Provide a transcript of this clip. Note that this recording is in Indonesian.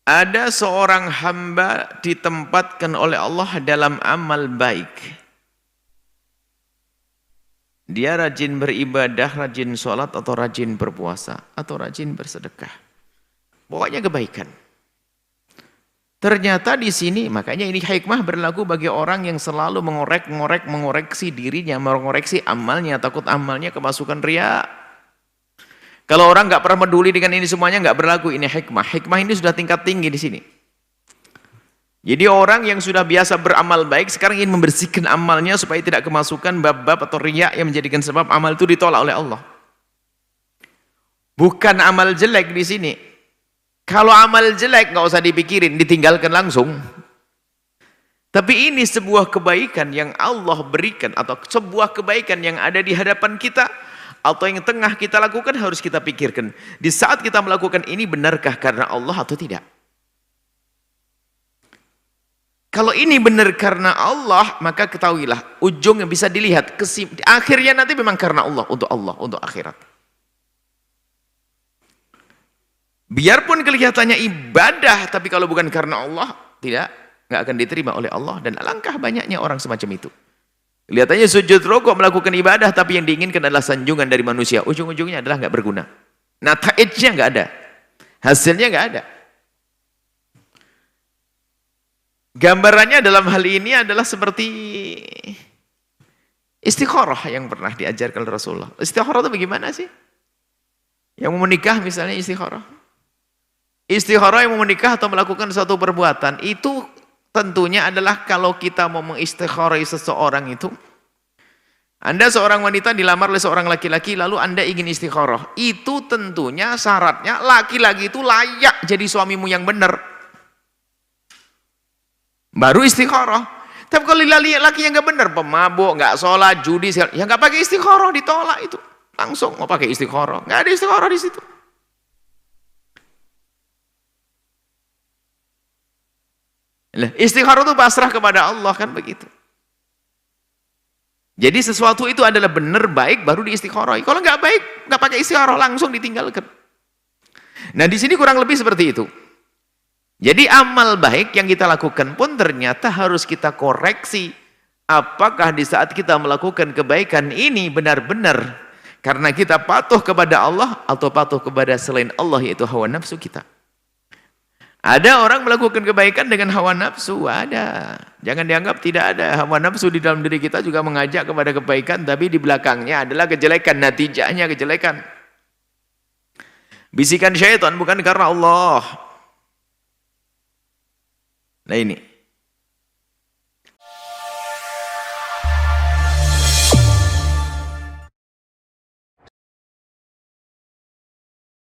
Ada seorang hamba ditempatkan oleh Allah dalam amal baik. Dia rajin beribadah, rajin sholat, atau rajin berpuasa, atau rajin bersedekah. Pokoknya kebaikan. Ternyata di sini, makanya ini hikmah berlaku bagi orang yang selalu mengoreksi dirinya, mengoreksi amalnya, takut amalnya kemasukan riya. Kalau orang nggak pernah peduli dengan ini semuanya, nggak berlaku. Ini hikmah. Hikmah ini sudah tingkat tinggi di sini. Jadi orang yang sudah biasa beramal baik sekarang ingin membersihkan amalnya supaya tidak kemasukan bab-bab atau riya yang menjadikan sebab amal itu ditolak oleh Allah. Bukan amal jelek di sini. Kalau amal jelek nggak usah dipikirin, ditinggalkan langsung. Tapi ini sebuah kebaikan yang Allah berikan atau sebuah kebaikan yang ada di hadapan kita atau yang tengah kita lakukan harus kita pikirkan. Di saat kita melakukan ini benarkah karena Allah atau tidak? Kalau ini benar karena Allah, maka ketahuilah ujung yang bisa dilihat akhirnya nanti memang karena Allah, untuk akhirat. Biarpun kelihatannya ibadah, tapi kalau bukan karena Allah, nggak akan diterima oleh Allah. Dan alangkah banyaknya orang semacam itu. Kelihatannya sujud rukuk melakukan ibadah, tapi yang diinginkan adalah sanjungan dari manusia. Ujung-ujungnya adalah nggak berguna. Nataijnya nggak ada, hasilnya nggak ada. Gambarannya dalam hal ini adalah seperti istikharah yang pernah diajarkan Rasulullah. Istikharah itu bagaimana sih? Yang mau menikah misalnya istikharah. Istikharah yang mau menikah atau melakukan suatu perbuatan itu tentunya adalah kalau kita mau mengistikharai seseorang itu. Anda seorang wanita dilamar oleh seorang laki-laki lalu Anda ingin istikharah. Itu tentunya syaratnya laki-laki itu layak jadi suamimu yang benar. Baru istikharah. Tapi kalau laki yang nggak benar, pemabuk, nggak sholat, judi, ya nggak pakai istikharah, ditolak itu. Langsung mau pakai istikharah, nggak ada istikharah di situ. Nah, istikharah itu pasrah kepada Allah kan begitu. Jadi sesuatu itu adalah benar baik baru diistikharah. Kalau nggak baik, nggak pakai istikharah langsung ditinggalkan. Nah di sini kurang lebih seperti itu. Jadi amal baik yang kita lakukan pun ternyata harus kita koreksi. Apakah di saat kita melakukan kebaikan ini benar-benar karena kita patuh kepada Allah atau patuh kepada selain Allah yaitu hawa nafsu kita. Ada orang melakukan kebaikan dengan hawa nafsu, ada. Jangan dianggap tidak ada. Hawa nafsu di dalam diri kita juga mengajak kepada kebaikan, tapi di belakangnya adalah kejelekan, natijahnya kejelekan. Bisikan syaitan bukan karena Allah. Nah ini